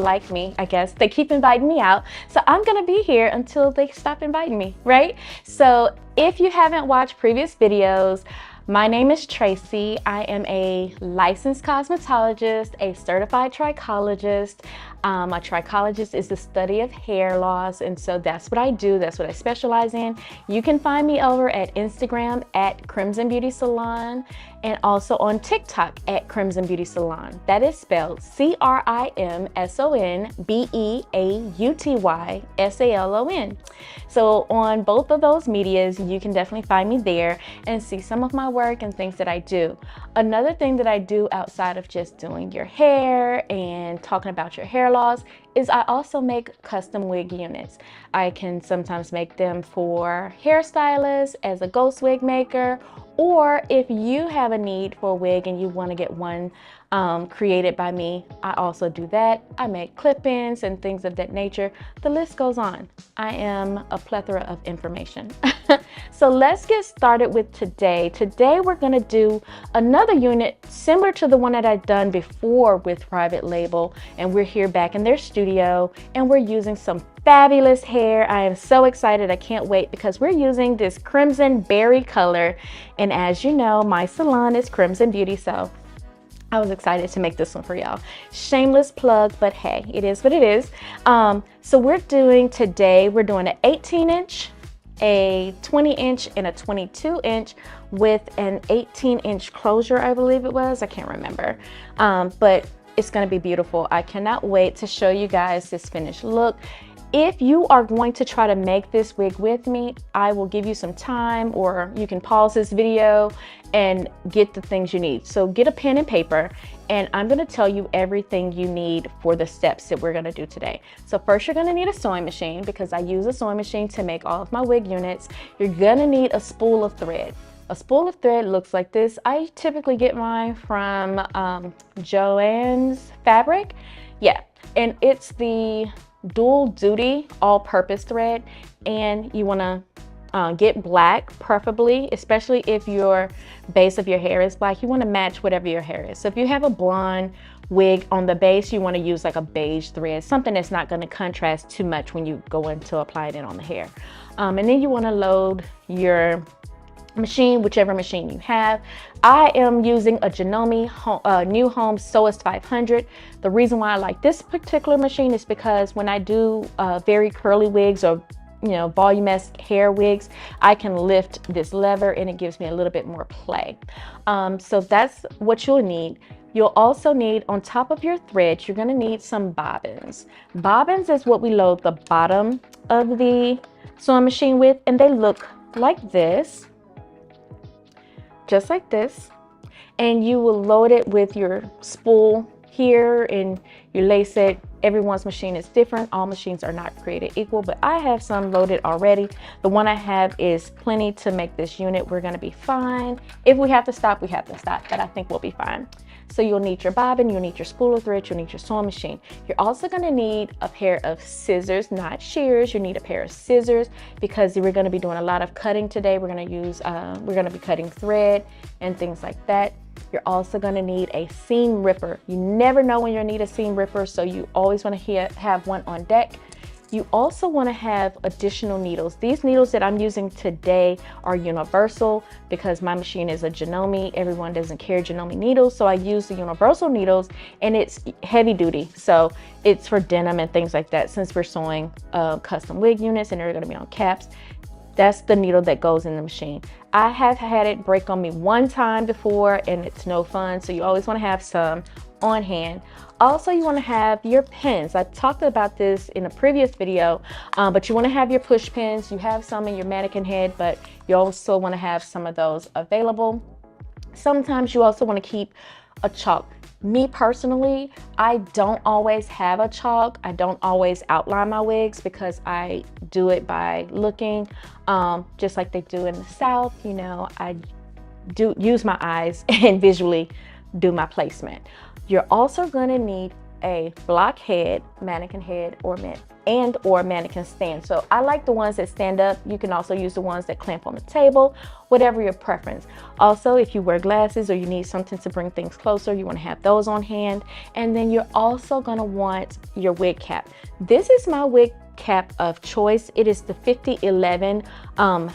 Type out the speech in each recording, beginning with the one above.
like me, I guess. They keep inviting me out. So I'm gonna be here until they stop inviting me, right? So if you haven't watched previous videos, my name is Traci. I am a licensed cosmetologist, a certified trichologist. A trichologist is the study of hair loss, and so that's what I do. That's what I specialize in. You can find me over at Instagram at Crimson Beauty Salon and also on TikTok at Crimson Beauty Salon. That is spelled CrimsonBeautySalon. So on both of those medias, you can definitely find me there and see some of my work and things that I do. Another thing that I do outside of just doing your hair and talking about your hair loss is I also make custom wig units. I can sometimes make them for hairstylists as a ghost wig maker, or if you have a need for a wig and you want to get one created by me, I also do that. I make clip-ins and things of that nature. The list goes on. I am a plethora of information. So let's get started with today. Today we're going to do another unit similar to the one that I've done before with Private Label, and we're here back in their studio and we're using some fabulous hair. I am so excited. I can't wait because we're using this crimson berry color, and as you know, my salon is Crimson Beauty, so I was excited to make this one for y'all. Shameless plug, but hey, it is what it is. So we're doing an 18-inch, a 20-inch, and a 22-inch with an 18-inch closure, I believe it was. I can't remember, but it's going to be beautiful. I cannot wait to show you guys this finished look. If you are going to try to make this wig with me, I will give you some time, or you can pause this video and get the things you need. So get a pen and paper, and I'm gonna tell you everything you need for the steps that we're gonna do today. So first, you're gonna need a sewing machine because I use a sewing machine to make all of my wig units. You're gonna need a spool of thread. A spool of thread looks like this. I typically get mine from Joann's Fabric. Yeah, and it's the dual duty all-purpose thread, and you want to get black, preferably, especially if your base of your hair is black. You want to match whatever your hair is. So if you have a blonde wig on the base, you want to use like a beige thread, something that's not going to contrast too much when you go in to apply it in on the hair. And then you want to load your machine, whichever machine you have. I am using a Janome New Home Sewist 500. The reason why I like this particular machine is because when I do very curly wigs or voluminous hair wigs, I can lift this lever and it gives me a little bit more play. So that's what you'll need. You'll also need, on top of your thread, you're going to need some bobbins. Bobbins is what we load the bottom of the sewing machine with, and they look like this. Just like this, and you will load it with your spool here and you lace it. Everyone's machine is different. All machines are not created equal, but I have some loaded already. The one I have is plenty to make this unit. We're going to be fine. If we have to stop, we have to stop, but I think we'll be fine. So you'll need your bobbin, you'll need your spool of thread, you'll need your sewing machine. You're also going to need a pair of scissors, not shears. You need a pair of scissors because we're going to be doing a lot of cutting today. We're going to be cutting thread and things like that. You're also going to need a seam ripper. You never know when you'll need a seam ripper, so you always want to have one on deck. You also want to have additional needles. These needles that I'm using today are universal because my machine is a Janome. Everyone doesn't carry Janome needles, so I use the universal needles, and it's heavy duty. So it's for denim and things like that. Since we're sewing custom wig units and they're going to be on caps, that's the needle that goes in the machine. I have had it break on me one time before, and it's no fun. So you always want to have some on hand. Also, you want to have your pins. I talked about this in a previous video, but you want to have your push pins. You have some in your mannequin head, but you also want to have some of those available. Sometimes you also want to keep a chalk. Me personally, I don't always have a chalk. I don't always outline my wigs because I do it by looking, just like they do in the South. I do use my eyes and visually do my placement. You're also going to need a block head, mannequin head, or mannequin stand. So I like the ones that stand up. You can also use the ones that clamp on the table, whatever your preference. Also, if you wear glasses or you need something to bring things closer, you want to have those on hand. And then you're also going to want your wig cap. This is my wig cap of choice. It is the 5011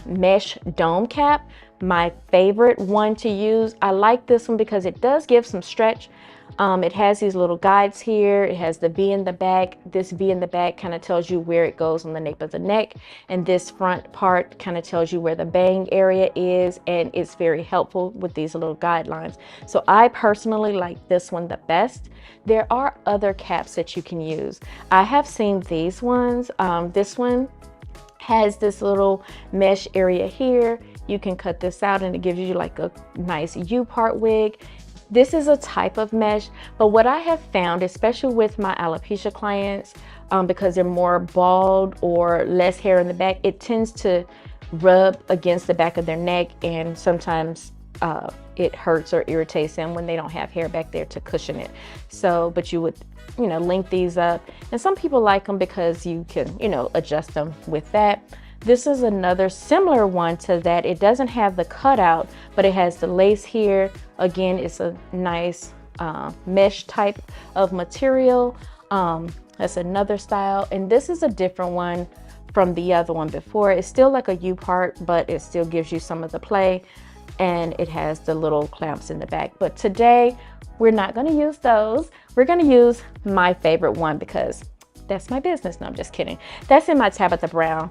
mesh dome cap, my favorite one to use. I like this one because it does give some stretch. It has these little guides here. It has the V in the back. This V in the back kind of tells you where it goes on the nape of the neck, and this front part kind of tells you where the bang area is, and it's very helpful with these little guidelines. So I personally like this one the best. There are other caps that you can use. I have seen these ones. This one has this little mesh area here. You can cut this out and it gives you like a nice U-part wig. This is a type of mesh, but what I have found, especially with my alopecia clients, because they're more bald or less hair in the back, it tends to rub against the back of their neck, and sometimes it hurts or irritates them when they don't have hair back there to cushion it. So, but you would, link these up, and some people like them because you can, adjust them with that. This is another similar one to that. It doesn't have the cutout, but it has the lace here. Again, it's a nice mesh type of material. That's another style. And this is a different one from the other one before. It's still like a U-part, but it still gives you some of the play. And it has the little clamps in the back. But today, we're not gonna use those. We're gonna use my favorite one because that's my business. No, I'm just kidding. That's in my Tabitha Brown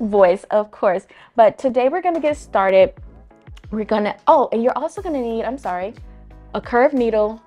voice, of course. But today we're gonna get started. We're gonna, and you're also gonna need, a curved needle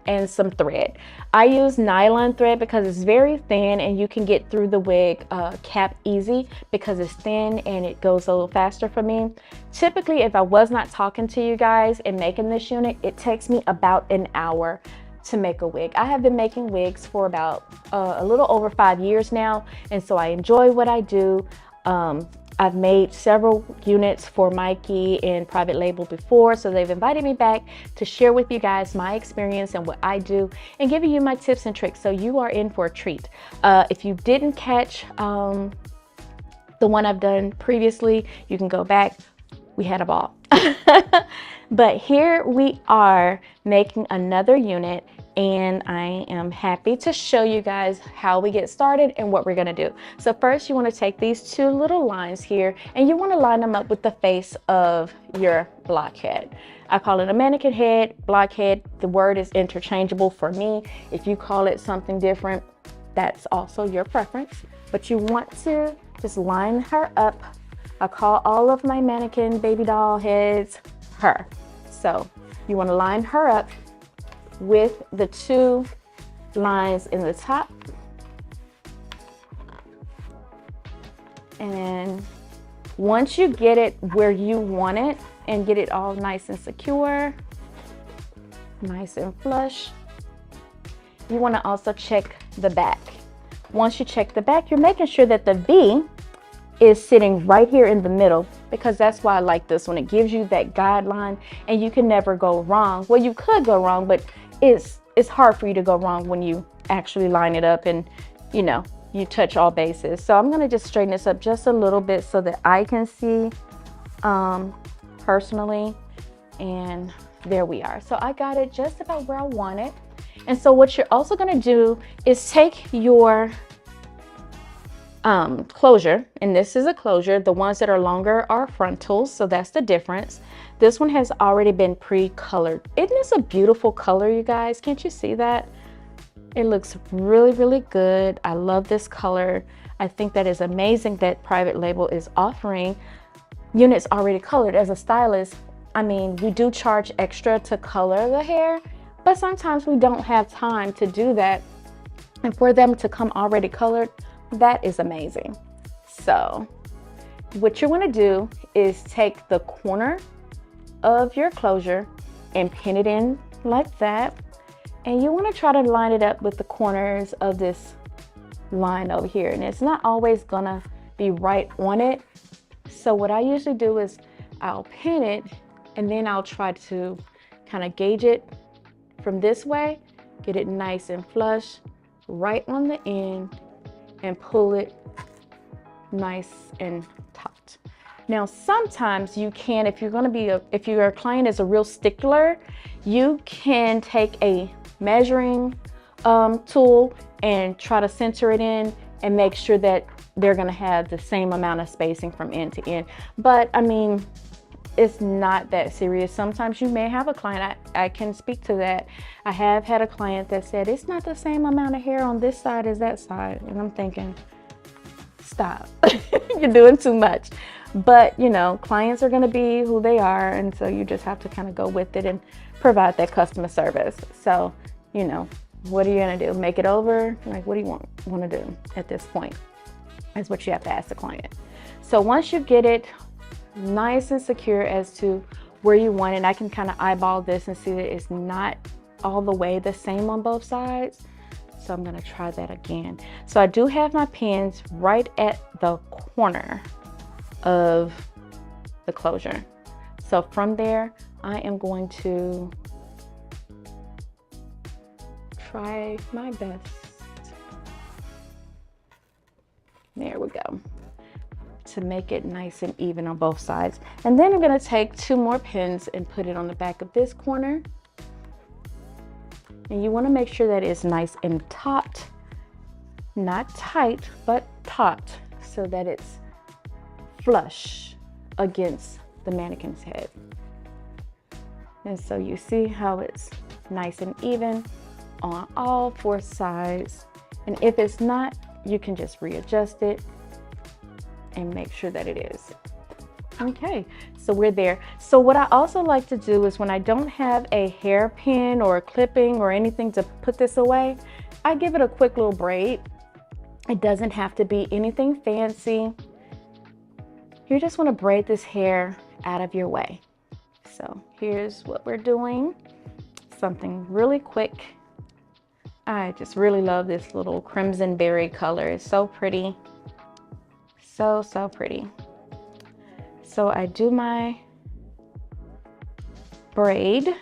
and some thread. I use nylon thread because it's very thin and you can get through the wig cap easy because it's thin and it goes a little faster for me. Typically, if I was not talking to you guys and making this unit, it takes me about an hour to make a wig. I have been making wigs for about a little over 5 years now, and so I enjoy what I do. I've made several units for Mikey and Private Label before, so they've invited me back to share with you guys my experience and what I do and giving you my tips and tricks, so you are in for a treat. If you didn't catch the one I've done previously, you can go back. We had a ball. But here we are making another unit, and I am happy to show you guys how we get started and what we're gonna do. So first, you wanna take these two little lines here and you wanna line them up with the face of your blockhead. I call it a mannequin head, blockhead. The word is interchangeable for me. If you call it something different, that's also your preference. But you want to just line her up. I call all of my mannequin baby doll heads her. So you want to line her up with the two lines in the top. And once you get it where you want it and get it all nice and secure, nice and flush, you want to also check the back. Once you check the back, you're making sure that the V is sitting right here in the middle, because that's why I like this one. It gives you that guideline and you can never go wrong. Well, you could go wrong, but it's hard for you to go wrong when you actually line it up and you touch all bases. So I'm gonna just straighten this up just a little bit so that I can see personally, and there we are. So I got it just about where I want it. And so what you're also gonna do is take your closure, and this is a closure. The ones that are longer are frontals, so that's the difference. This one has already been pre-colored. Isn't this a beautiful color, you guys? Can't you see that? It looks really, really good. I love this color. I think that is amazing that Private Label is offering units already colored. As a stylist, I mean, we do charge extra to color the hair, but sometimes we don't have time to do that. And for them to come already colored, that is amazing. So what you want to do is take the corner of your closure and pin it in like that. And you want to try to line it up with the corners of this line over here. And it's not always gonna be right on it. So what I usually do is I'll pin it and then I'll try to kind of gauge it from this way get it nice and flush right on the end, and pull it nice and taut. Now, sometimes you can, if your client is a real stickler, you can take a measuring tool and try to center it in and make sure that they're gonna have the same amount of spacing from end to end. But I mean, it's not that serious. Sometimes you may have a client, I can speak to that. I have had a client that said, it's not the same amount of hair on this side as that side. And I'm thinking, stop, you're doing too much. But you know, clients are gonna be who they are. And so you just have to kind of go with it and provide that customer service. So, you know, what are you gonna do? Make it over? Like, what do you want to do at this point? That's what you have to ask the client. So once you get it nice and secure as to where you want it, I can kind of eyeball this and see that it's not all the way the same on both sides. So I'm gonna try that again. So I do have my pins right at the corner of the closure. So from there, I am going to try my best. There we go. To make it nice and even on both sides. And then I'm gonna take 2 more pins and put it on the back of this corner. And you wanna make sure that it's nice and taut, not tight, but taut, so that it's flush against the mannequin's head. And so you see how it's nice and even on all 4 sides. And if it's not, you can just readjust it and make sure that it is. Okay, so we're there. So what I also like to do is when I don't have a hairpin or a clipping or anything to put this away, I give it a quick little braid. It doesn't have to be anything fancy. You just want to braid this hair out of your way. So here's what we're doing. Something really quick. I just really love this little crimson berry color. It's so pretty. So pretty. So I do my braid.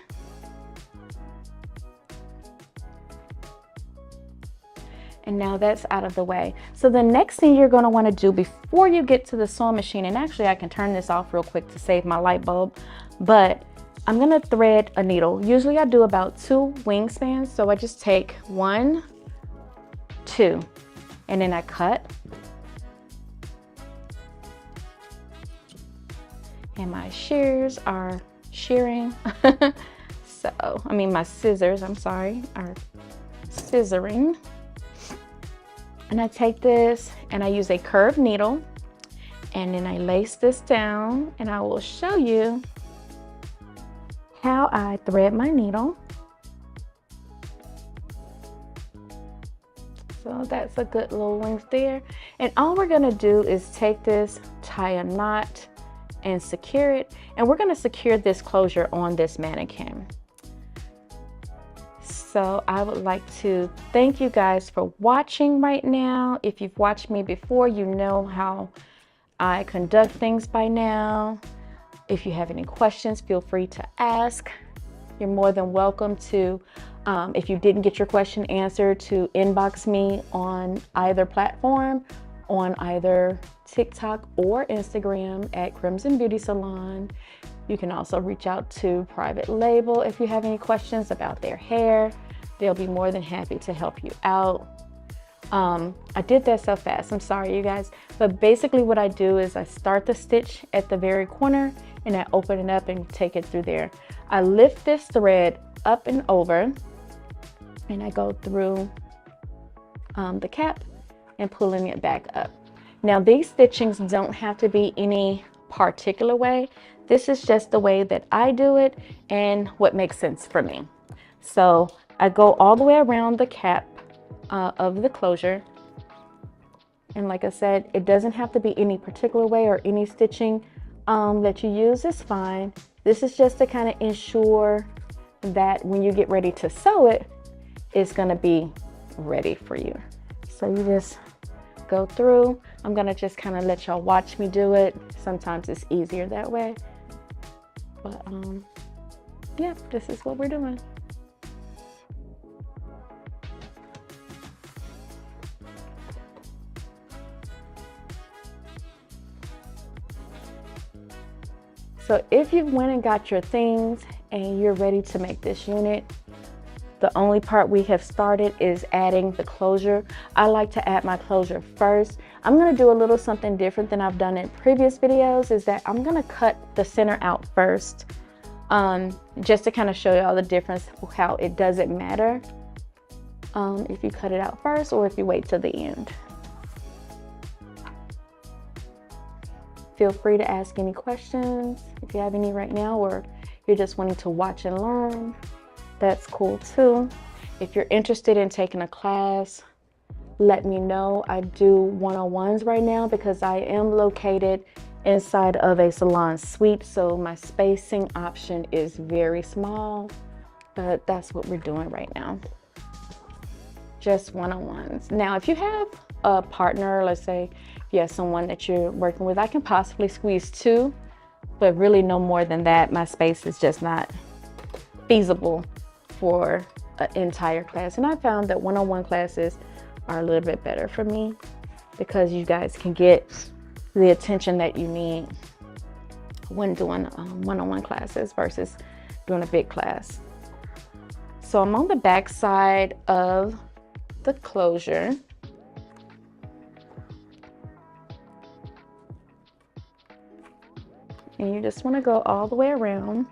And now that's out of the way. So the next thing you're gonna wanna do before you get to the sewing machine, and actually I can turn this off real quick to save my light bulb, but I'm gonna thread a needle. Usually I do about 2 wingspans. So I just take 1, 2, and then I cut. And my shears are shearing. My scissors, I'm sorry, are scissoring. And I take this and I use a curved needle, and then I lace this down, and I will show you how I thread my needle. So that's a good little length there. And all we're gonna do is take this, tie a knot, and secure it. And we're gonna secure this closure on this mannequin. So I would like to thank you guys for watching right now. If you've watched me before, you know how I conduct things by now. If you have any questions, feel free to ask. You're more than welcome to, if you didn't get your question answered, to inbox me on either platform, on either TikTok or Instagram at Crimson Beauty Salon. You can also reach out to Private Label if you have any questions about their hair. They'll be more than happy to help you out. I did that so fast, I'm sorry you guys. But basically what I do is I start the stitch at the very corner and I open it up and take it through there. I lift this thread up and over and I go through the cap and pulling it back up. Now these stitchings don't have to be any particular way. This is just the way that I do it and what makes sense for me. So I go all the way around the cap of the closure. And like I said, it doesn't have to be any particular way, or any stitching that you use is fine. This is just to kind of ensure that when you get ready to sew it, it's gonna be ready for you. So you just go through. I'm gonna just kind of let y'all watch me do it. Sometimes it's easier that way. But yeah, this is what we're doing. So if you've went and got your things and you're ready to make this unit, the only part we have started is adding the closure. I like to add my closure first. I'm gonna do a little something different than I've done in previous videos, is that I'm gonna cut the center out first, just to kind of show you all the difference, how it doesn't matter if you cut it out first or if you wait till the end. Feel free to ask any questions if you have any right now, or you're just wanting to watch and learn. That's cool too. If you're interested in taking a class, let me know. I do one-on-ones right now because I am located inside of a salon suite, so my spacing option is very small, but that's what we're doing right now. Just one-on-ones. Now, if you have a partner, let's say if you have someone that you're working with, I can possibly squeeze 2, but really no more than that. My space is just not feasible for an entire class. And I found that one-on-one classes are a little bit better for me because you guys can get the attention that you need when doing one-on-one classes versus doing a big class. So I'm on the back side of the closure. And you just want to go all the way around.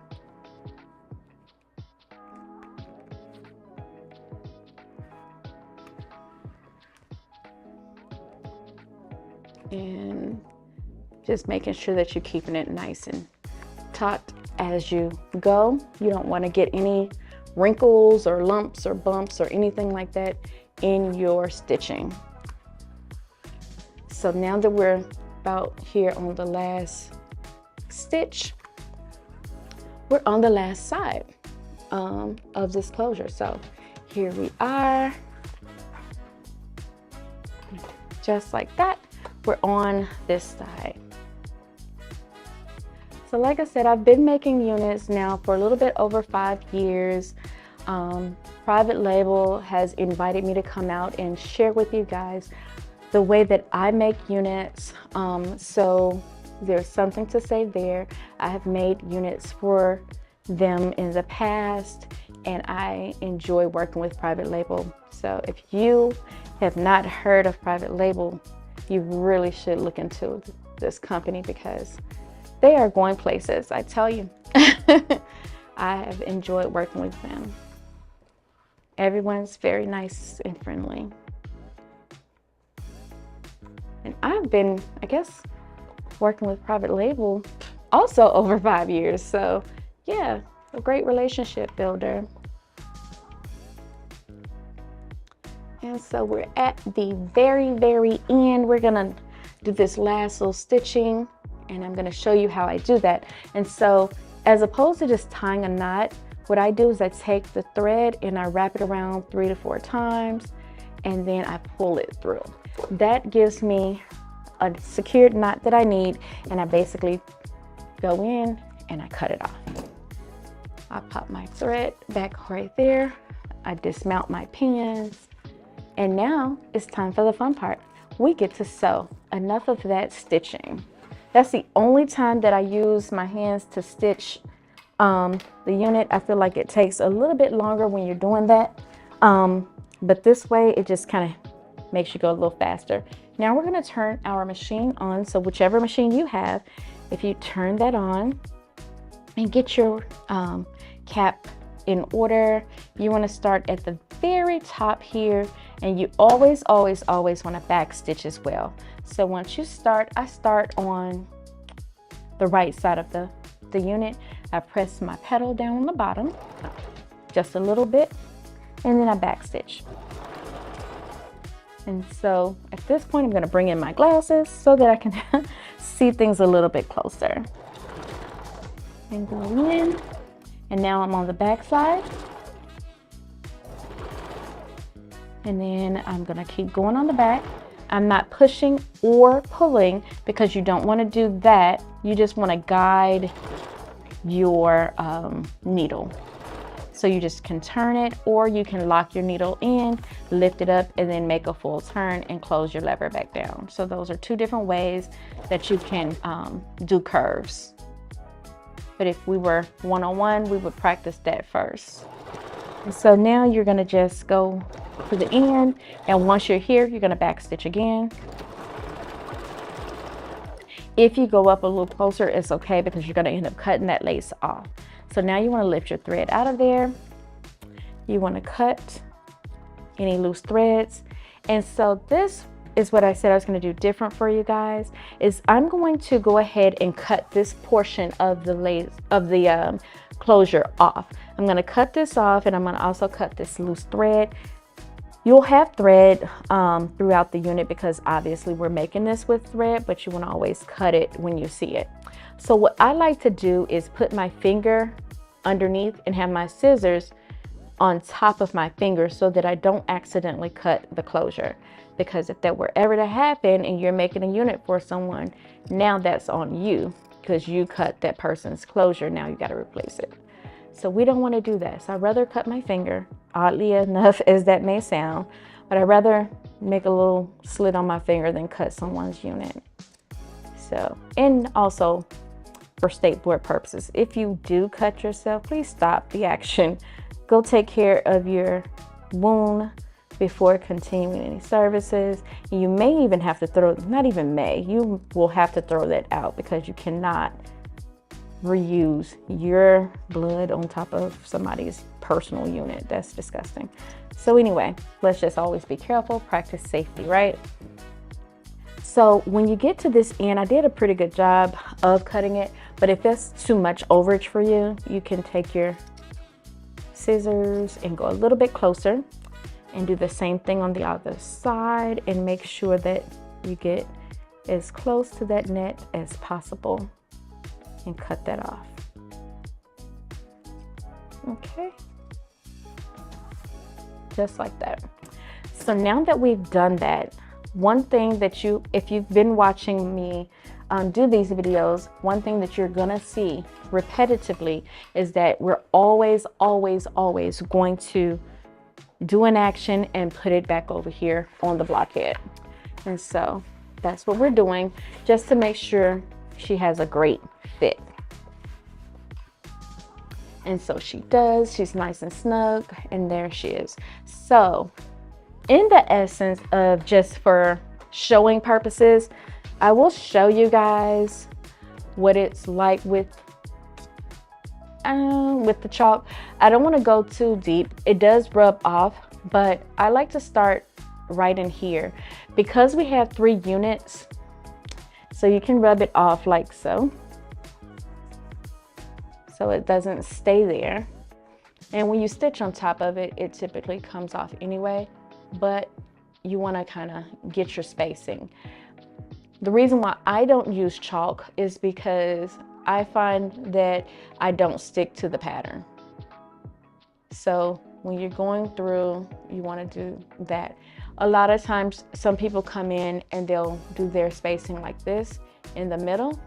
And just making sure that you're keeping it nice and taut as you go. You don't want to get any wrinkles or lumps or bumps or anything like that in your stitching. So now that we're about here on the last stitch, we're on the last side of this closure. So here we are, just like that. We're on this side. So like I said, I've been making units now for a little bit over 5 years. Private Label has invited me to come out and share with you guys the way that I make units. So there's something to say there. I have made units for them in the past, and I enjoy working with Private Label. So if you have not heard of Private Label, you really should look into this company because they are going places, I tell you. I have enjoyed working with them. Everyone's very nice and friendly. And I've been, I guess, working with Private Label also over 5 years. So yeah, a great relationship builder. And so we're at the very, very end. We're gonna do this last little stitching, and I'm gonna show you how I do that. And so as opposed to just tying a knot, what I do is I take the thread and I wrap it around 3 to 4 times, and then I pull it through. That gives me a secured knot that I need, and I basically go in and I cut it off. I pop my thread back right there. I dismount my pins. And now it's time for the fun part. We get to sew. Enough of that stitching. That's the only time that I use my hands to stitch the unit. I feel like it takes a little bit longer when you're doing that. But this way, it just kind of makes you go a little faster. Now we're gonna turn our machine on. So whichever machine you have, if you turn that on and get your cap in order, you wanna start at the very top here, and you always want to back stitch as well. So once you start, I start on the right side of the unit. I press my pedal down on the bottom just a little bit, and then I back stitch. And so at this point, I'm going to bring in my glasses so that I can see things a little bit closer. And go in, and now I'm on the back side. And then I'm gonna keep going on the back. I'm not pushing or pulling because you don't wanna do that. You just wanna guide your needle. So you just can turn it, or you can lock your needle in, lift it up, and then make a full turn and close your lever back down. So those are 2 different ways that you can do curves. but if we were one-on-one, we would practice that first. And so now you're gonna just go to the end, and once you're here, you're gonna back stitch again. If you go up a little closer, it's okay because you're gonna end up cutting that lace off. So now you wanna lift your thread out of there. You wanna cut any loose threads. And so this is what I said I was gonna do different for you guys, is I'm going to go ahead and cut this portion of the lace, of the closure off. I'm gonna cut this off, and I'm gonna also cut this loose thread. You'll have thread throughout the unit because obviously we're making this with thread, but you want to always cut it when you see it. So what I like to do is put my finger underneath and have my scissors on top of my finger so that I don't accidentally cut the closure. Because if that were ever to happen and you're making a unit for someone, now that's on you because you cut that person's closure. Now you got to replace it. So we don't want to do that. So I'd rather cut my finger, oddly enough as that may sound, but I'd rather make a little slit on my finger than cut someone's unit. So, and also for state board purposes, if you do cut yourself, please stop the action. Go take care of your wound before continuing any services. You may even have to throw, not even may, you will have to throw that out because you cannot reuse your blood on top of somebody's personal unit. That's disgusting. So anyway, let's just always be careful, practice safety, right? So when you get to this end, I did a pretty good job of cutting it, but if that's too much overage for you, you can take your scissors and go a little bit closer and do the same thing on the other side and make sure that you get as close to that net as possible and cut that off. Okay, just like that. So now that we've done that, one thing that if you've been watching me do these videos, one thing that you're gonna see repetitively is that we're always going to do an action and put it back over here on the blockhead. And so that's what we're doing just to make sure she has a great fit. And so she does. She's nice and snug, and there she is. So in the essence of just for showing purposes, I will show you guys what it's like with the chalk. I don't want to go too deep. It does rub off, but I like to start right in here because we have 3 units. So you can rub it off like so. So it doesn't stay there. And when you stitch on top of it, it typically comes off anyway, but you want to kind of get your spacing. The reason why I don't use chalk is because I find that I don't stick to the pattern. So when you're going through, you want to do that. A lot of times, some people come in and they'll do their spacing like this in the middle,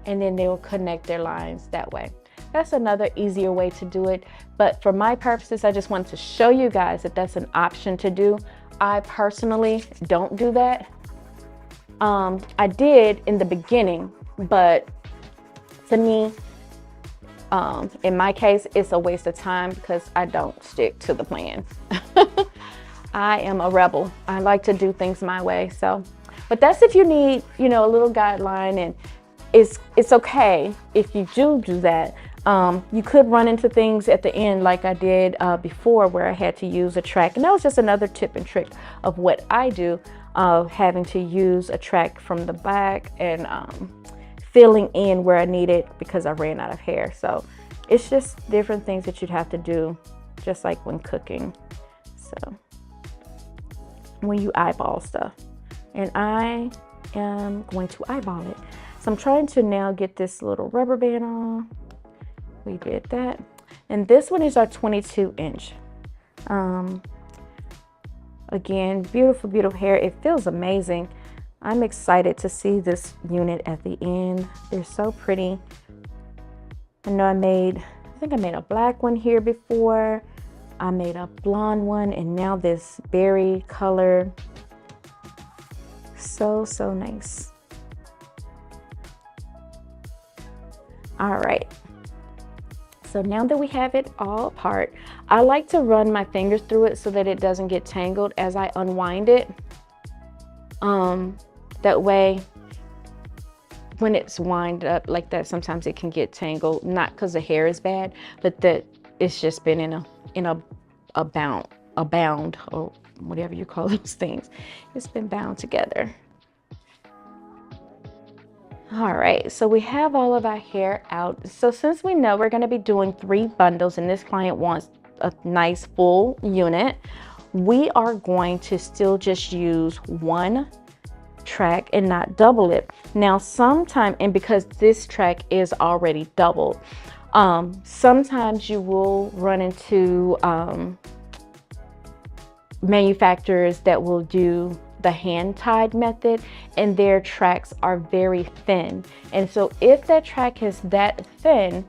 and then they will connect their lines that way. That's another easier way to do it. But for my purposes, I just wanted to show you guys that that's an option to do. I personally don't do that. I did in the beginning, but to me, in my case, it's a waste of time because I don't stick to the plan. I am a rebel. I like to do things my way. So, but that's if you need, you know, a little guideline, and it's okay if you do that. You could run into things at the end like I did before, where I had to use a track, and that was just another tip and trick of what I do, having to use a track from the back and filling in where I needed because I ran out of hair. So it's just different things that you'd have to do, just like when cooking. So when you eyeball stuff, and I am going to eyeball it. So I'm trying to now get this little rubber band on. We did that. And this one is our 22-inch. Again, beautiful, beautiful hair. It feels amazing. I'm excited to see this unit at the end. They're so pretty. I know I think I made a black one here before. I made a blonde one, and now this berry color. So nice. All right. So now that we have it all apart, I like to run my fingers through it so that it doesn't get tangled as I unwind it. That way, when it's wind up like that, sometimes it can get tangled, not because the hair is bad, but that it's just been in a bound, or whatever you call those things. It's been bound together. All right, so we have all of our hair out. So since we know we're going to be doing 3 bundles and this client wants a nice full unit, we are going to still just use 1 track and not double it. Now sometime, and because this track is already doubled, sometimes you will run into manufacturers that will do the hand tied method, and their tracks are very thin. And so if that track is that thin,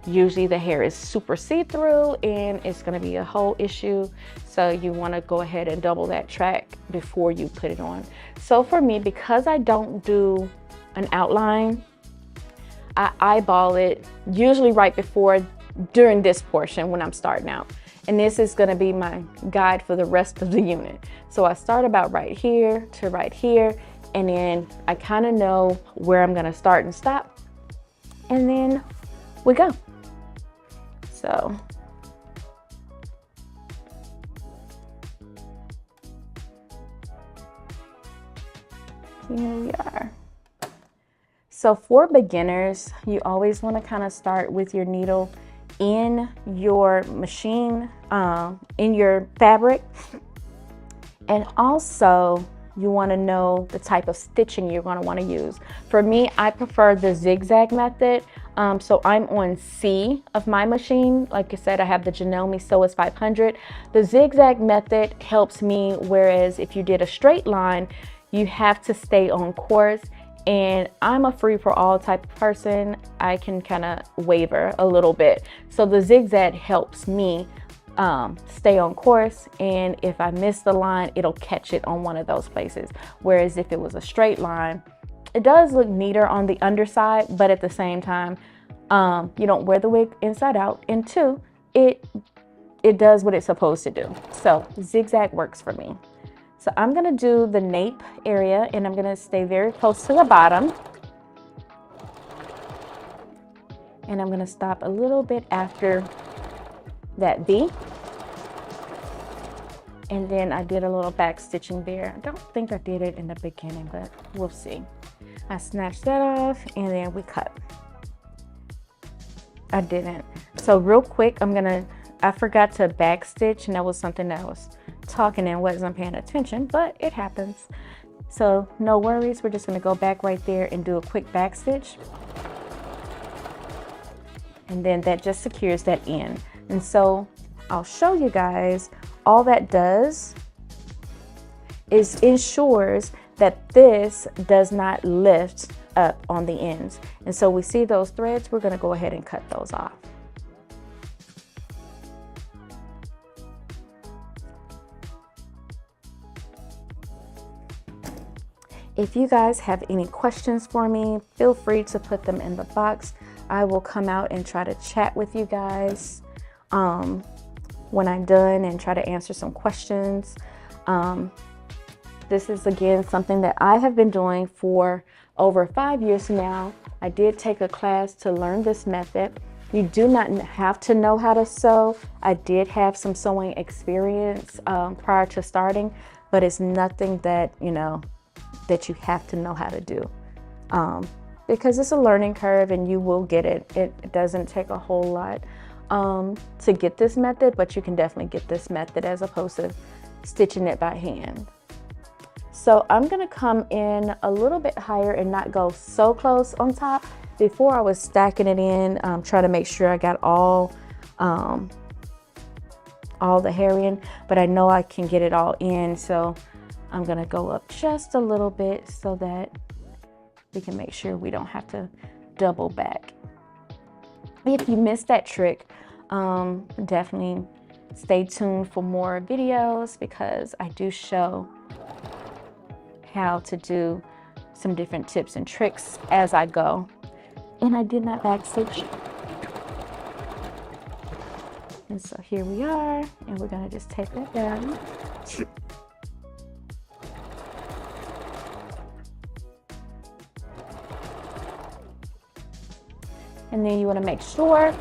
usually the hair is super see-through and it's going to be a whole issue. So you want to go ahead and double that track before you put it on. So for me, because I don't do an outline, I eyeball it usually right before, during this portion when I'm starting out. And this is going to be my guide for the rest of the unit. So I start about right here to right here, and then I kind of know where I'm going to start and stop, and then we go. So here we are. So for beginners, you always want to kind of start with your needle in your machine, in your fabric. And also you want to know the type of stitching you're going to want to use. For me, I prefer the zigzag method. So I'm on C of my machine. Like I said, I have the Janome Sew 500. The zigzag method helps me, whereas if you did a straight line, you have to stay on course. And I'm a free for all type of person. I can kind of waver a little bit. So the zigzag helps me stay on course. And if I miss the line, it'll catch it on one of those places. Whereas if it was a straight line, it does look neater on the underside, but at the same time, you don't wear the wig inside out. And 2, it does what it's supposed to do. So zigzag works for me. So I'm gonna do the nape area, and I'm gonna stay very close to the bottom. And I'm gonna stop a little bit after that V. And then I did a little back stitching there. I don't think I did it in the beginning, but we'll see. I snatched that off, and then we cut. I didn't. So real quick, I forgot to back stitch, and that was something that I was talking and wasn't paying attention, but it happens. So no worries, we're just gonna go back right there and do a quick back stitch. And then that just secures that end. And so I'll show you guys, all that does is ensures that this does not lift up on the ends. And so we see those threads, we're gonna go ahead and cut those off. If you guys have any questions for me, feel free to put them in the box. I will come out and try to chat with you guys when I'm done and try to answer some questions. This is again something that I have been doing for over 5 years now. I did take a class to learn this method. You do not have to know how to sew. I did have some sewing experience prior to starting, but it's nothing that, that you have to know how to do, because it's a learning curve and you will get it. It doesn't take a whole lot to get this method, but you can definitely get this method as opposed to stitching it by hand. So I'm gonna come in a little bit higher and not go so close on top. Before I was stacking it in, trying to make sure I got all the hair in, but I know I can get it all in, so I'm gonna go up just a little bit so that we can make sure we don't have to double back. If you missed that trick, definitely stay tuned for more videos, because I do show how to do some different tips and tricks as I go. and I did not back stitch. And so here we are, and we're gonna just take that down. And then you wanna make sure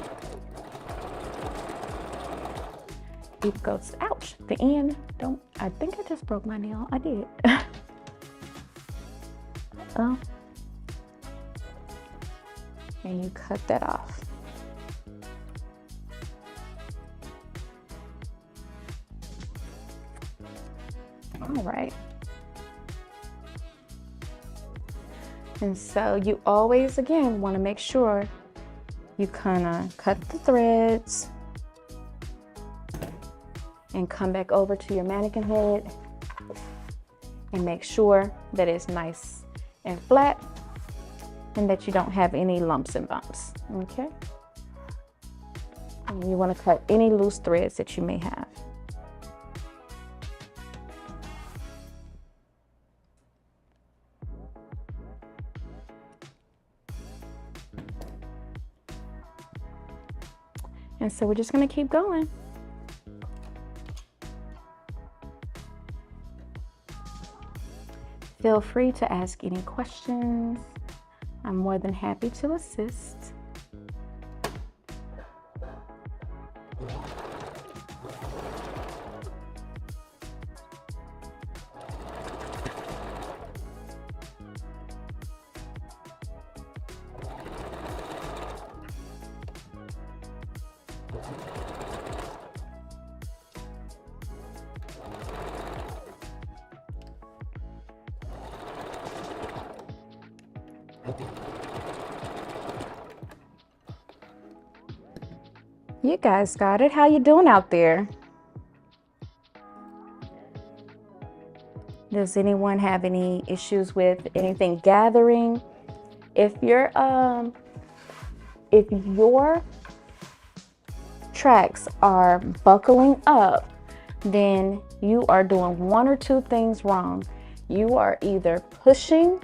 it goes, ouch, the end, I think I just broke my nail, I did. Oh. And you cut that off. All right. And so you always, again, want to make sure you kind of cut the threads and come back over to your mannequin head and make sure that it's nice and flat and that you don't have any lumps and bumps, okay? And you want to cut any loose threads that you may have. And so we're just going to keep going. Feel free to ask any questions. I'm more than happy to assist. You guys got it. How you doing out there? Does anyone have any issues with anything gathering? If your tracks are buckling up, then you are doing one or two things wrong. You are either pushing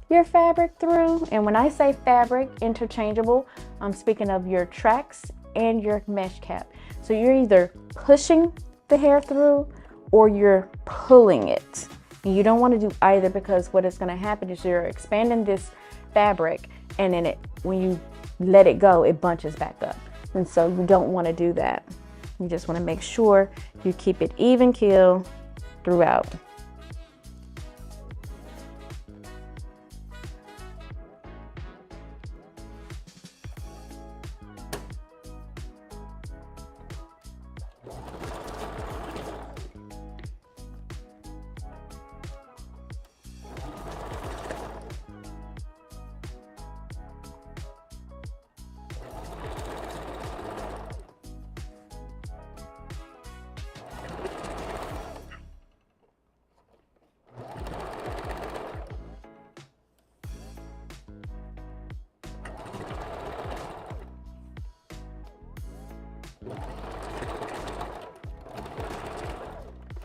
your fabric through, and when I say fabric interchangeable, I'm speaking of your tracks and your mesh cap. So you're either pushing the hair through or you're pulling it. And you don't want to do either, because what is going to happen is you're expanding this fabric, and then when you let it go, it bunches back up. And so you don't want to do that. You just want to make sure you keep it even keel throughout.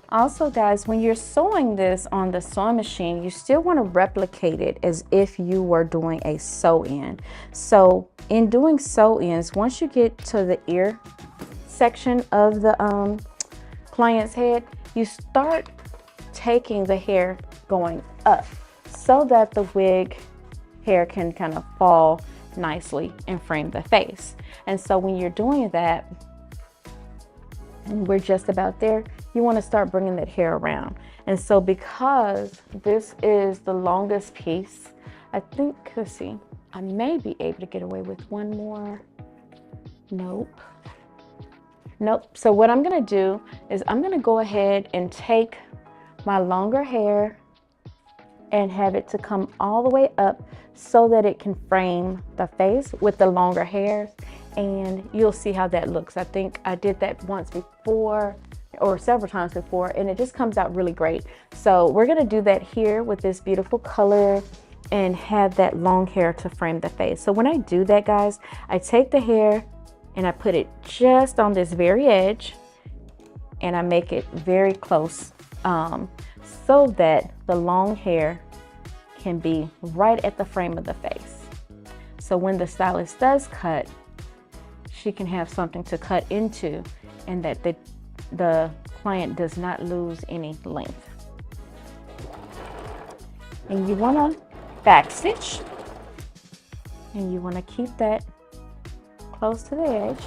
Also, guys, when you're sewing this on the sewing machine, you still want to replicate it as if you were doing a sew-in. So in doing sew-ins, once you get to the ear section of the client's head, you start taking the hair going up so that the wig hair can kind of fall nicely and frame the face. And so when you're doing that, and we're just about there, you want to start bringing that hair around. And so because this is the longest piece, I think, let's see, I may be able to get away with one more. Nope. So what I'm going to do is I'm going to go ahead and take my longer hair and have it to come all the way up so that it can frame the face with the longer hairs. And you'll see how that looks. I think I did that once before, or several times before, and it just comes out really great. So we're gonna do that here with this beautiful color and have that long hair to frame the face. So when I do that, guys, I take the hair and I put it just on this very edge, and I make it very close so that the long hair can be right at the frame of the face. So so when the stylist does cut, she can have something to cut into, and that the client does not lose any length. And you want to back stitch, and you want to keep that close to the edge.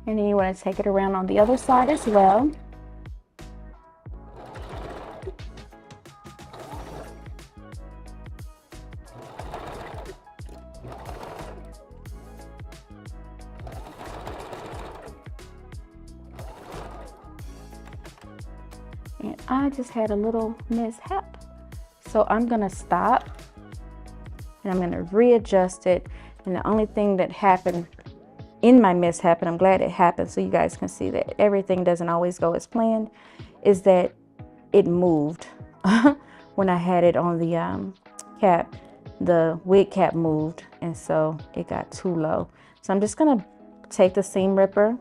And then you want to take it around on the other side as well. And I just had a little mishap. So I'm going to stop and I'm going to readjust it. And the only thing that happened in my mishap, and I'm glad it happened so you guys can see that everything doesn't always go as planned, is that it moved. When I had it on the cap, the wig cap moved, and so it got too low. So I'm just gonna take the seam ripper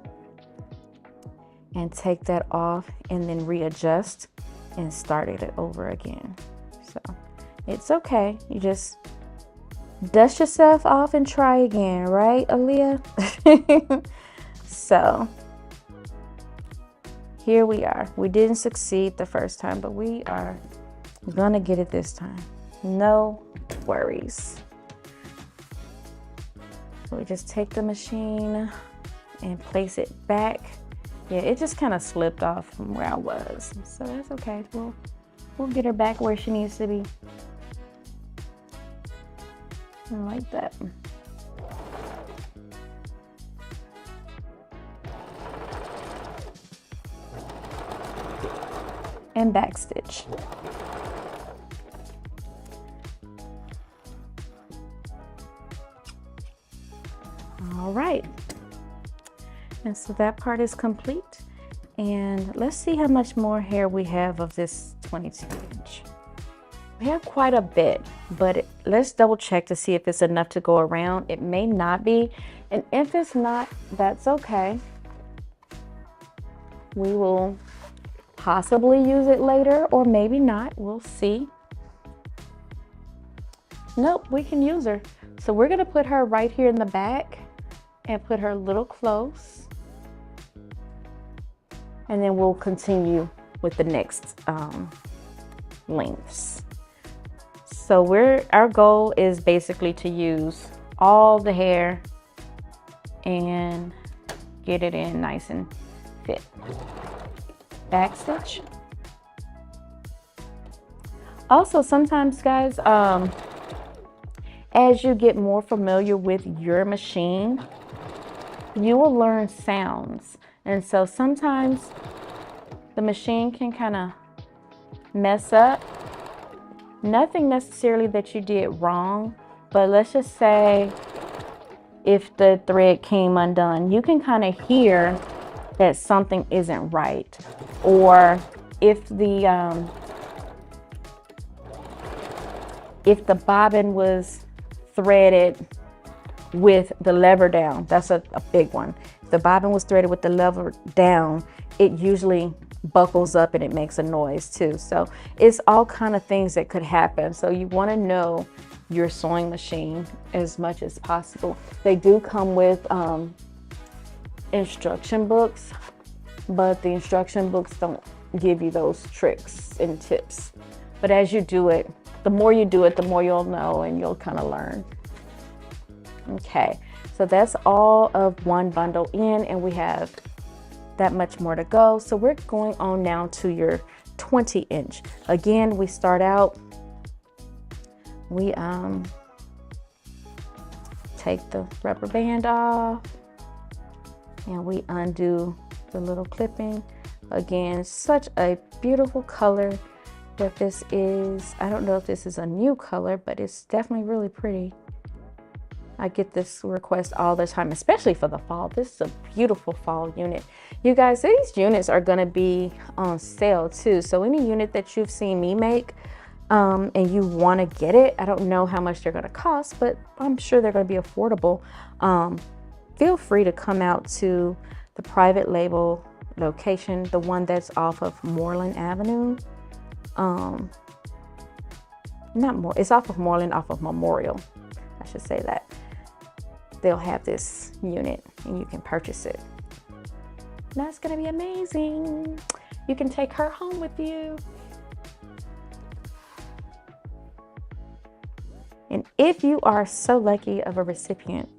and take that off and then readjust and start it over again. So it's okay, you just dust yourself off and try again, right, Aaliyah? So here we are. We didn't succeed the first time, but we are gonna get it this time. No worries. So we just take the machine and place it back. Yeah, it just kind of slipped off from where I was, so that's okay. We'll get her back where she needs to be. Like that. And back stitch. All right. And so that part is complete. And let's see how much more hair we have of this 22 inch. We have quite a bit, but let's double check to see if it's enough to go around. It may not be, and if it's not, that's okay. We will possibly use it later, or maybe not, we'll see. Nope, we can use her. So we're gonna put her right here in the back and put her a little close. And then we'll continue with the next lengths. So our goal is basically to use all the hair and get it in nice and fit. Back stitch. Also, sometimes guys, as you get more familiar with your machine, you will learn sounds. And so sometimes the machine can kind of mess up. Nothing necessarily that you did wrong, but let's just say if the thread came undone, you can kind of hear that something isn't right. Or if the bobbin was threaded with the lever down, that's a big one. If the bobbin was threaded with the lever down, it usually buckles up and it makes a noise too. So it's all kind of things that could happen. So you want to know your sewing machine as much as possible. They do come with instruction books, but the instruction books don't give you those tricks and tips. But as you do it, the more you do it, the more you'll know and you'll kind of learn. Okay, so that's all of one bundle in, and we have that much more to go. So we're going on now to your 20 inch. Again, we start out, we take the rubber band off and we undo the little clipping. Again, such a beautiful color that this is. I don't know if this is a new color, but it's definitely really pretty. I get this request all the time, especially for the fall. This is a beautiful fall unit. You guys, these units are gonna be on sale too. So any unit that you've seen me make and you wanna get it, I don't know how much they're gonna cost, but I'm sure they're gonna be affordable. Feel free to come out to the Private Label location, the one that's off of Moreland Avenue. Not more, it's off of Moreland, off of Memorial, I should say that. They'll have this unit and you can purchase it. That's gonna be amazing. You can take her home with you. And if you are so lucky of a recipient,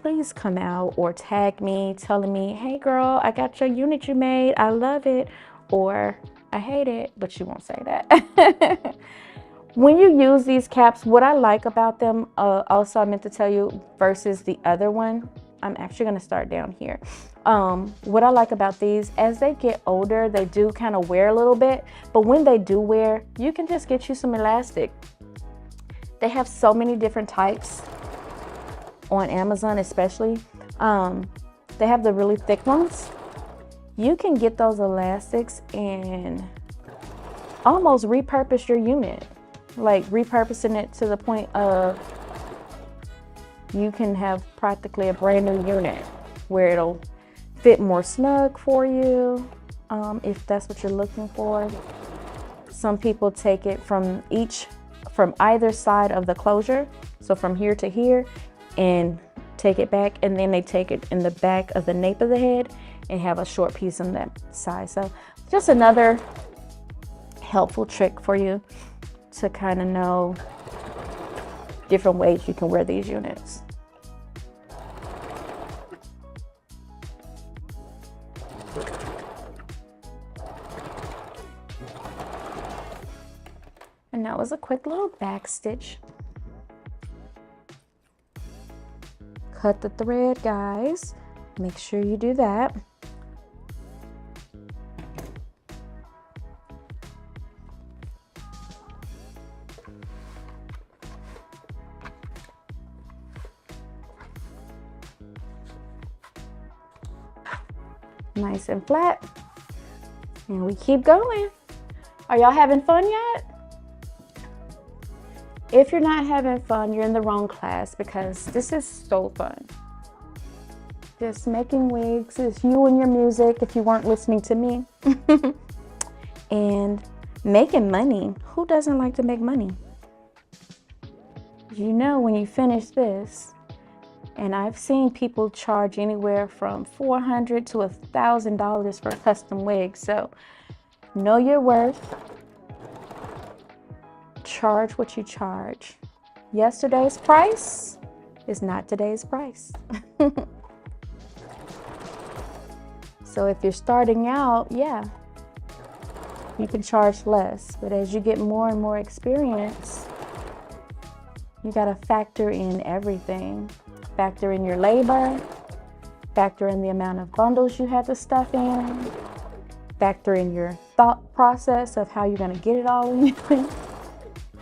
please come out or tag me telling me, hey girl, I got your unit you made, I love it, or I hate it, but you won't say that. When you use these caps, what I like about them, also I meant to tell you, versus the other one, I'm actually gonna start down here. What I like about these, as they get older, they do kind of wear a little bit, but when they do wear, you can just get you some elastic. They have so many different types on Amazon, especially. They have the really thick ones. You can get those elastics and almost repurpose your unit. Like repurposing it to the point of you can have practically a brand new unit where it'll fit more snug for you, if that's what you're looking for. Some people take it from either side of the closure, so from here to here, and take it back, and then they take it in the back of the nape of the head and have a short piece on that side. So just another helpful trick for you to kind of know different ways you can wear these units. And that was a quick little back stitch. Cut the thread, guys. Make sure you do that. Nice and flat. And we keep going. Are y'all having fun yet? If you're not having fun, you're in the wrong class, because this is so fun. Just making wigs is you and your music, if you weren't listening to me. And making money. Who doesn't like to make money? You know, when you finish this, and I've seen people charge anywhere from $400 to $1,000 for custom wigs. So know your worth. Charge what you charge. Yesterday's price is not today's price. So if you're starting out, yeah, you can charge less. But as you get more and more experience, you gotta factor in everything. Factor in your labor, factor in the amount of bundles you have to stuff in, factor in your thought process of how you're gonna get it all in.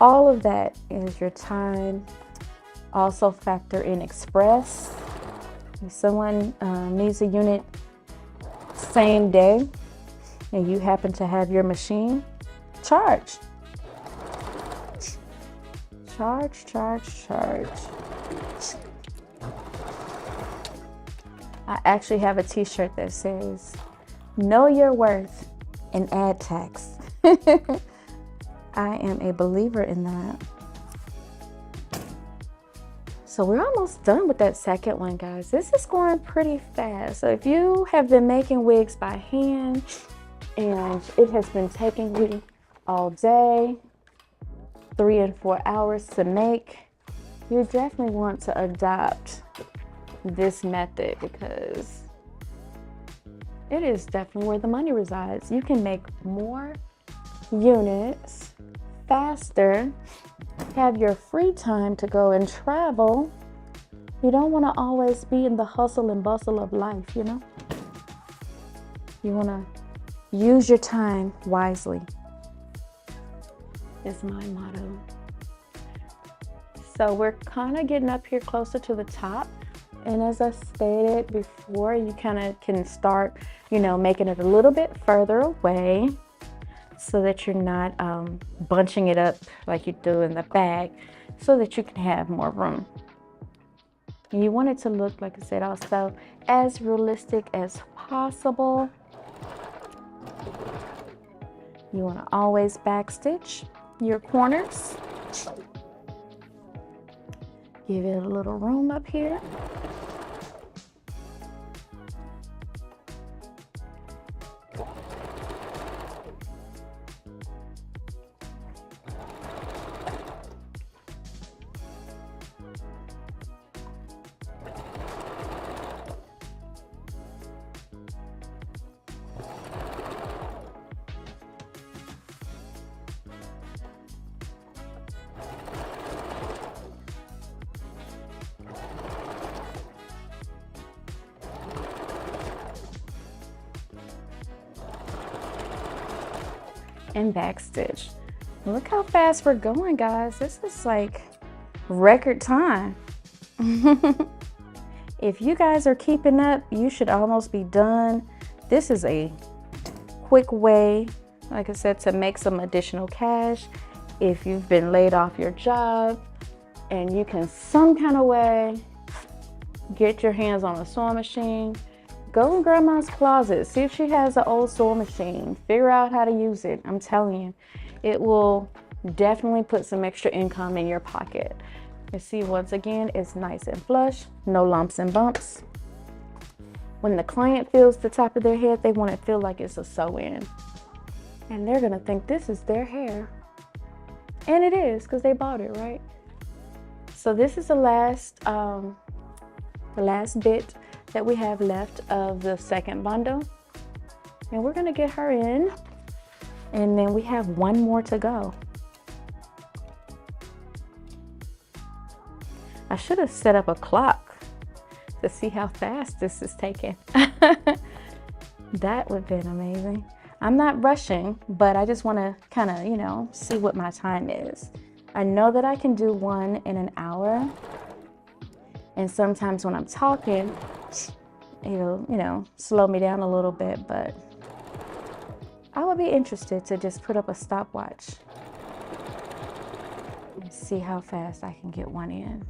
All of that is your time. Also factor in express. If someone needs a unit same day and you happen to have your machine, charge. Charge, charge, charge. I actually have a t-shirt that says, know your worth and add tax. I am a believer in that. So we're almost done with that second one, guys. This is going pretty fast. So if you have been making wigs by hand and it has been taking you all day, 3 and 4 hours to make, you definitely want to adopt this method, because it is definitely where the money resides. You can make more units faster, have your free time to go and travel. You don't want to always be in the hustle and bustle of life, you know? You want to Use your time wisely is my motto. So we're kind of getting up here closer to the top. And as I stated before, you kind of can start, you know, making it a little bit further away so that you're not bunching it up like you do in the bag, so that you can have more room. And you want it to look, like I said, also as realistic as possible. You want to always backstitch your corners. Give it a little room up here. And backstitch. Look how fast we're going, guys. This is like record time. If you guys are keeping up, you should almost be done. This is a quick way, like I said, to make some additional cash. If you've been laid off your job and you can some kind of way get your hands on a sewing machine, go in grandma's closet, see if she has an old sewing machine, figure out how to use it. I'm telling you, it will definitely put some extra income in your pocket. You see, once again, it's nice and flush, no lumps and bumps. When the client feels the top of their head, they want to feel like it's a sew-in. And they're gonna think this is their hair. And it is, because they bought it, right? So this is the last bit that we have left of the second bundle, and we're gonna get her in, and then we have one more to go. I should have set up a clock to see how fast this is taking. That would have been amazing. I'm not rushing, but I just want to kind of, you know, see what my time is. I know that I can do one in an hour, and sometimes when I'm talking, it'll, you know, slow me down a little bit, but I would be interested to just put up a stopwatch and see how fast I can get one in.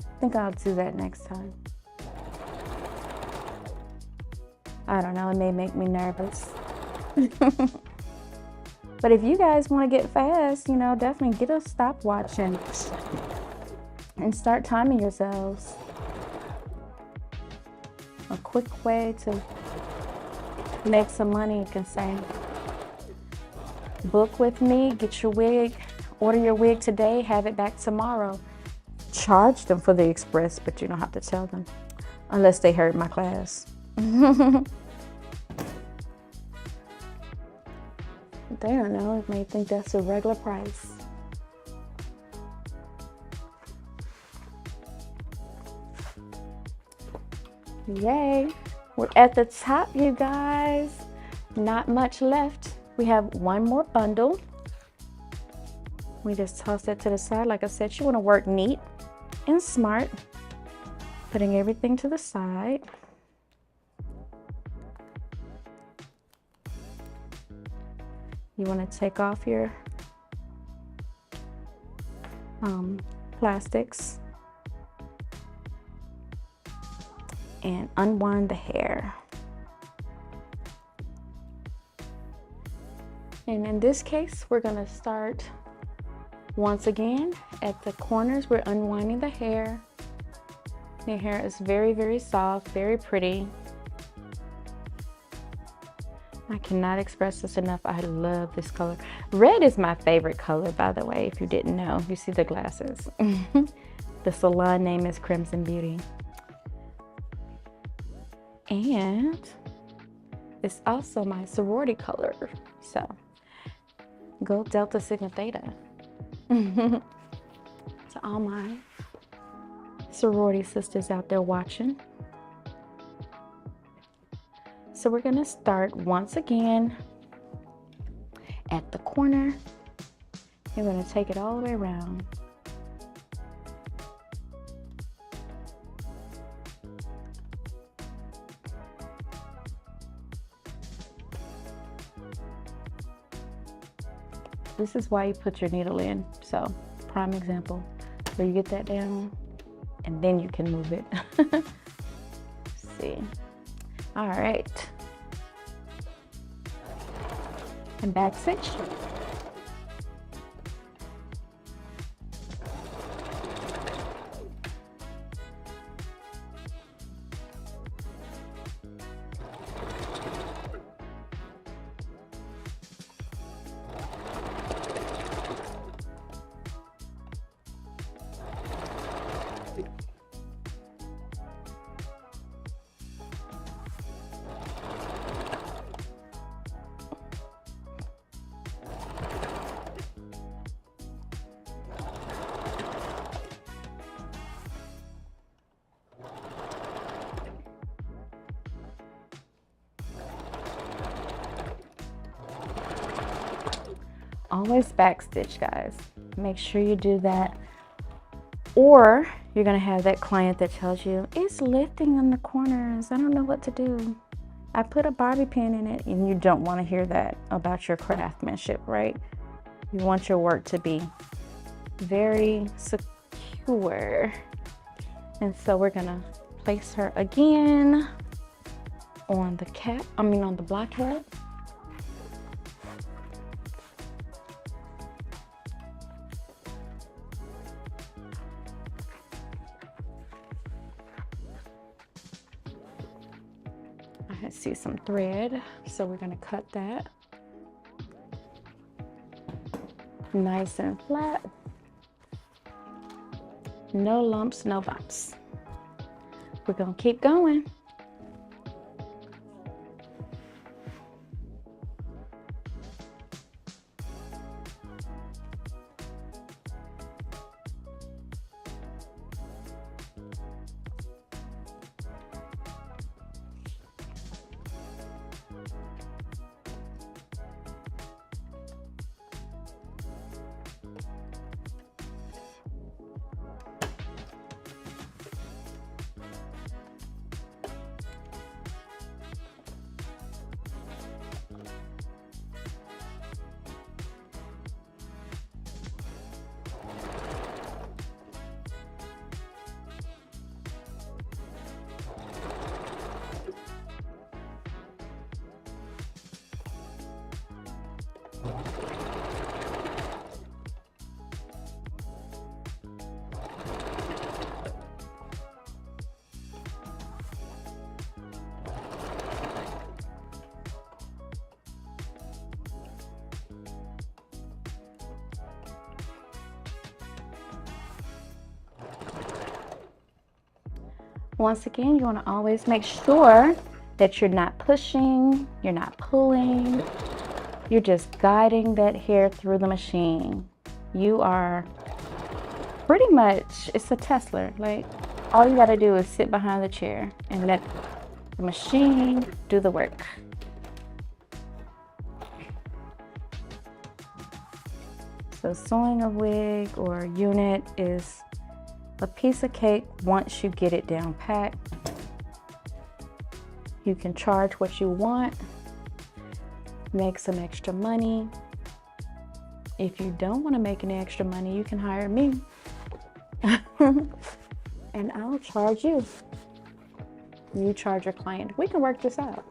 I think I'll do that next time. I don't know, it may make me nervous. But if you guys want to get fast, you know, definitely get a stopwatch and start timing yourselves. A quick way to make some money, you can say. Book with me, get your wig, order your wig today, have it back tomorrow. Charge them for the express, but you don't have to tell them unless they heard my class. They don't know, they may think that's a regular price. Yay, we're at the top, you guys. Not much left. We have one more bundle. We just toss that to the side. Like I said, you want to work neat and smart, putting everything to the side. You want to take off your plastics and unwind the hair. And in this case, we're going to start once again at the corners. We're unwinding the hair. The hair is very, very soft, very pretty. I cannot express this enough. I love this color. Red is my favorite color, by the way, if you didn't know. You see the glasses. The salon name is Crimson Beauty. And it's also my sorority color. So go Delta Sigma Theta. To all my sorority sisters out there watching. So we're gonna start once again at the corner. You're gonna take it all the way around. This is why you put your needle in. So, prime example, where you get that down and then you can move it. See. All right. And back stitch. Always back stitch, guys. Make sure you do that, or you're gonna have that client that tells you it's lifting on the corners, I don't know what to do, I put a bobby pin in it. And you don't want to hear that about your craftsmanship, right? You want your work to be very secure. And so we're gonna place her again on the cap, on the block head. I see some thread, so we're going to cut that nice and flat. No lumps, no bumps. We're going to keep going. Once again, you want to always make sure that you're not pushing, you're not pulling, you're just guiding that hair through the machine. You are pretty much, it's a Tesla. Like, all you got to do is sit behind the chair and let the machine do the work. So sewing a wig or a unit is a piece of cake once you get it down packed. You can charge what you want, make some extra money. If you don't want to make any extra money, you can hire me and I'll charge you. You charge your client. We can work this out.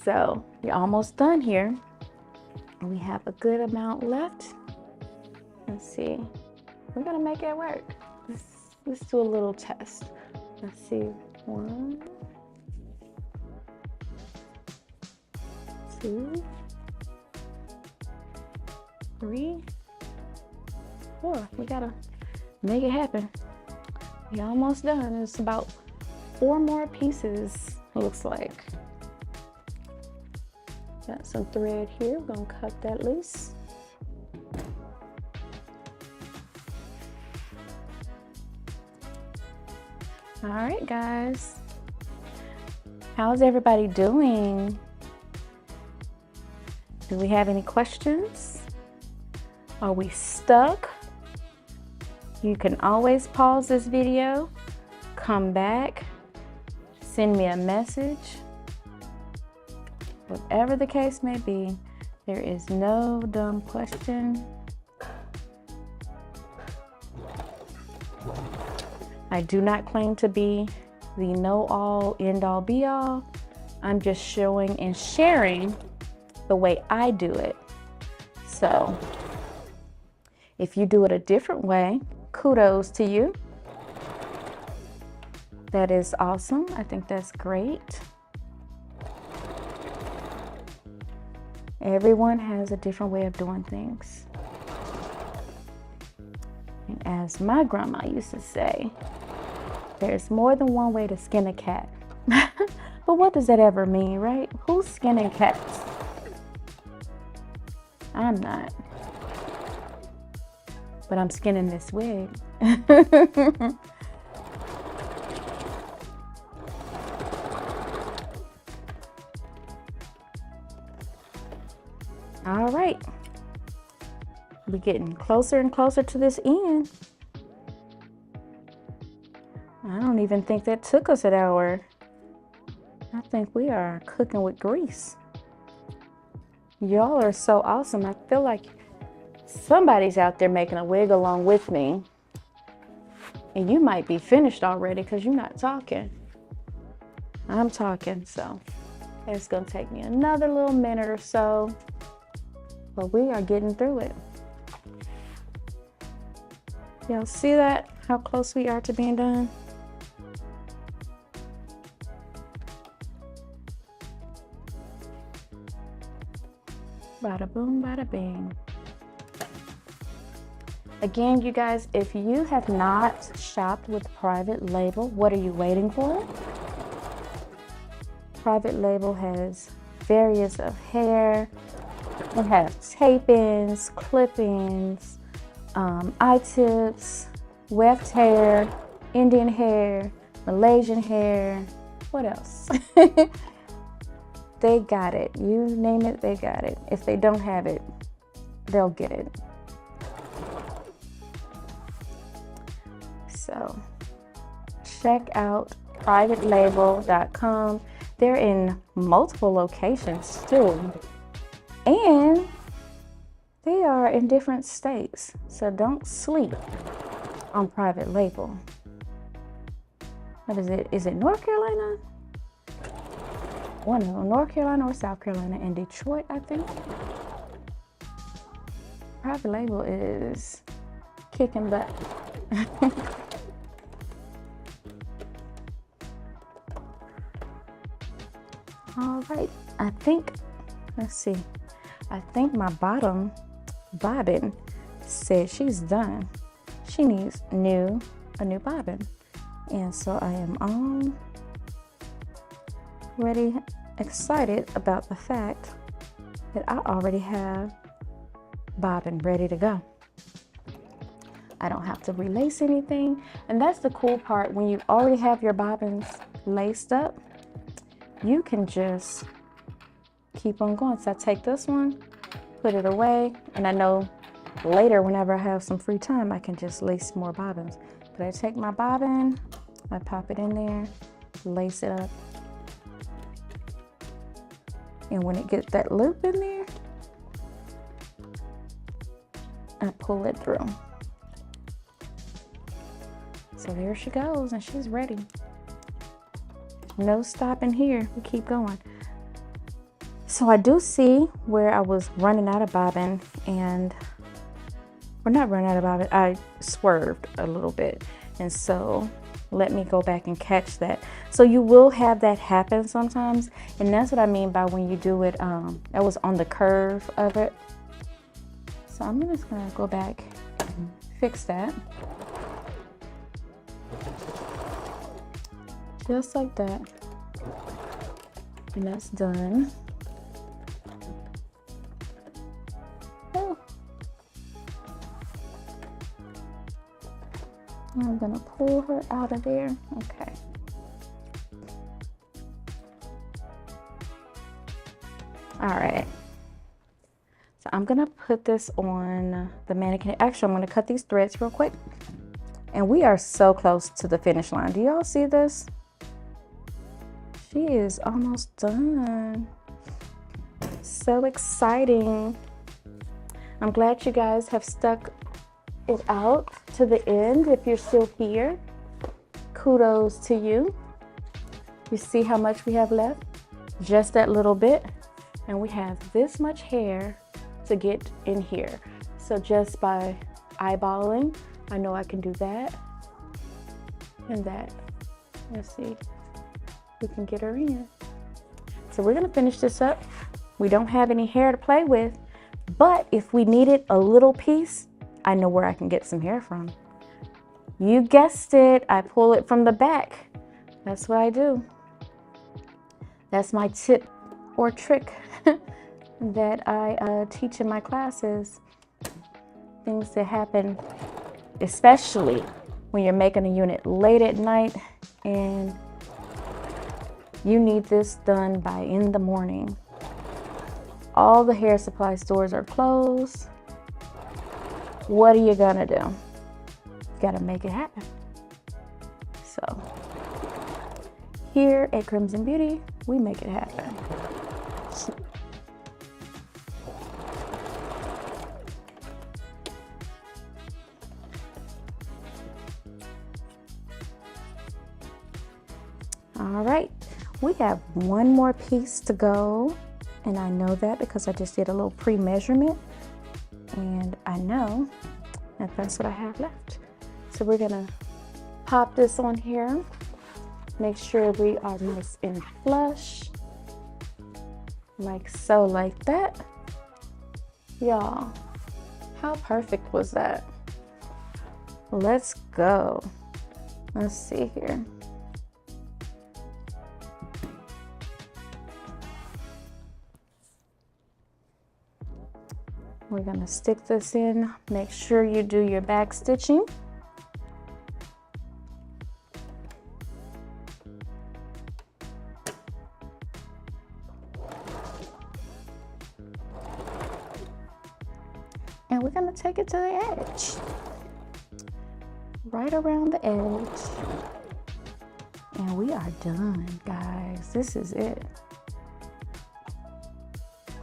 So you're almost done here. We have a good amount left. Let's see. We're gonna make it work. Let's do a little test. Let's see. 1, 2, 3, 4. We gotta make it happen. We're almost done. It's about 4 more pieces, looks like. Got some thread here. We're gonna cut that loose. All right, guys. How's everybody doing? Do we have any questions? Are we stuck? You can always pause this video, come back, send me a message. Whatever the case may be, there is no dumb question. I do not claim to be the know-all, end-all, be-all. I'm just showing and sharing the way I do it. So if you do it a different way, kudos to you. That is awesome. I think that's great. Everyone has a different way of doing things. And as my grandma used to say, there's more than one way to skin a cat. But what does that ever mean, right? Who's skinning cats? I'm not. But I'm skinning this wig. All right. We're getting closer and closer to this end. I don't even think that took us an hour. I think we are cooking with grease. Y'all are so awesome. I feel like somebody's out there making a wig along with me. And you might be finished already because you're not talking. I'm talking, so it's gonna take me another little minute or so. But we are getting through it. Y'all see that? How close we are to being done? Bada boom, bada bing. Again, you guys, if you have not shopped with Private Label, what are you waiting for? Private Label has various of hair. They have tape-ins, clip-ins, eye-tips, weft hair, Indian hair, Malaysian hair. What else? They got it. You name it, they got it. If they don't have it, they'll get it. So check out privatelabel.com. They're in multiple locations too. And they are in different states. So don't sleep on Private Label. What is it? Is it North Carolina? One of them, North Carolina or South Carolina, and Detroit, I think. Private Label is kicking butt. All right, I think, let's see. I think my bottom bobbin said she's done. She needs a new bobbin. And so I am all ready, excited about the fact that I already have bobbin ready to go. I don't have to relace anything. And that's the cool part. When you already have your bobbins laced up, you can just keep on going. So I take this one, put it away, and I know later whenever I have some free time, I can just lace more bobbins. But I take my bobbin, I pop it in there, lace it up. And when it gets that loop in there, I pull it through. So there she goes, and she's ready. No stopping here, we keep going. So I do see where I was running out of bobbin, and, or not running out of bobbin, I swerved a little bit. And so let me go back and catch that. So you will have that happen sometimes. And that's what I mean by when you do it, that was on the curve of it. So I'm just gonna go back and fix that. Just like that. And that's done. Oh. I'm gonna pull her out of there. Okay. All right. So I'm gonna put this on the mannequin. Actually, I'm gonna cut these threads real quick. And we are so close to the finish line. Do y'all see this? She is almost done. So exciting. I'm glad you guys have stuck it out to the end. If you're still here, kudos to you. You see how much we have left? Just that little bit. And we have this much hair to get in here. So just by eyeballing, I know I can do that and that. Let's see, we can get her in. So we're gonna finish this up. We don't have any hair to play with, but if we needed a little piece, I know where I can get some hair from. You guessed it, I pull it from the back. That's what I do. That's my tip or trick that I teach in my classes. Things that happen, especially when you're making a unit late at night and you need this done by in the morning. All the hair supply stores are closed. What are you gonna do? You gotta make it happen. So here at Crimson Beauty, we make it happen. All right, we have one more piece to go, and I know that because I just did a little pre-measurement, and I know that that's what I have left. So we're gonna pop this on here, make sure we are nice and flush, like so, like that. Y'all, how perfect was that? Let's go. Let's see here. We're gonna stick this in. Make sure you do your back stitching. And we're gonna take it to the edge. Right around the edge. And we are done, guys. This is it.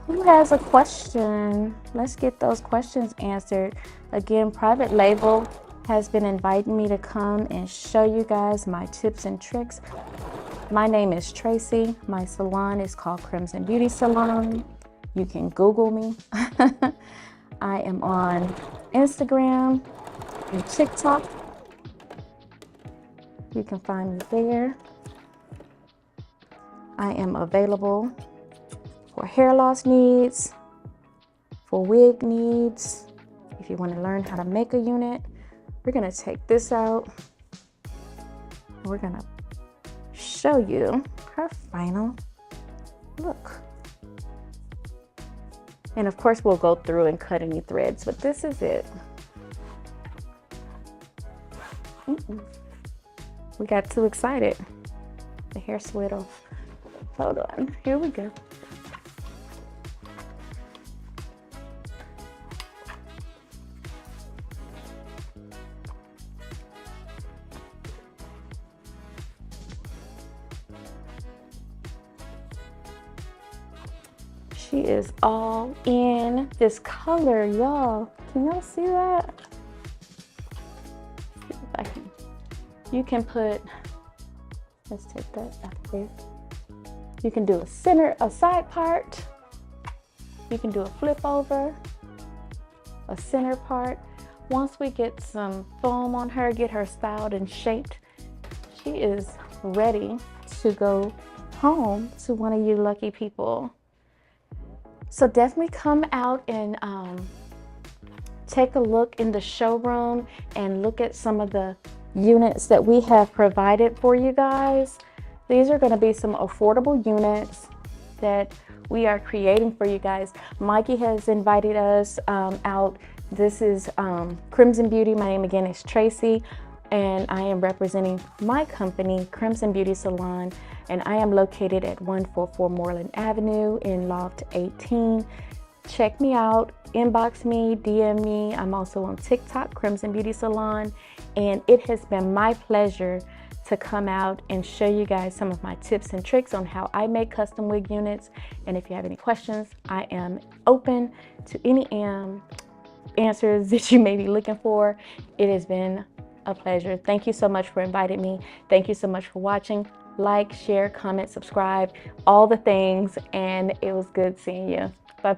Who has a question? Let's get those questions answered. Again, Private Label has been inviting me to come and show you guys my tips and tricks. My name is Traci. My salon is called Crimson Beauty Salon. You can Google me. I am on Instagram and TikTok. You can find me there. I am available for hair loss needs, for wig needs. If you want to learn how to make a unit, we're gonna take this out. We're gonna show you her final look. And of course, we'll go through and cut any threads, but this is it. We got too excited. The hair slid off. Hold on, here we go. She is all in this color, y'all. Can y'all see that? See if I can. You can put, let's take that out there. You can do a side part. You can do a flip over, a center part. Once we get some foam on her, get her styled and shaped, she is ready to go home to one of you lucky people. So definitely come out and take a look in the showroom and look at some of the units that we have provided for you guys. These are going to be some affordable units that we are creating for you guys. Mikey has invited us out. This is Crimson Beauty. My name again is Traci. and I am representing my company, Crimson Beauty Salon, and I am located at 144 Moreland Avenue in Loft 18. Check me out, inbox me, DM me. I'm also on TikTok, Crimson Beauty Salon, and it has been my pleasure to come out and show you guys some of my tips and tricks on how I make custom wig units. And if you have any questions, I am open to any answers that you may be looking for. It has been a pleasure. Thank you so much for inviting me. Thank you so much for watching. Like, share, comment, subscribe, all the things, and it was good seeing you.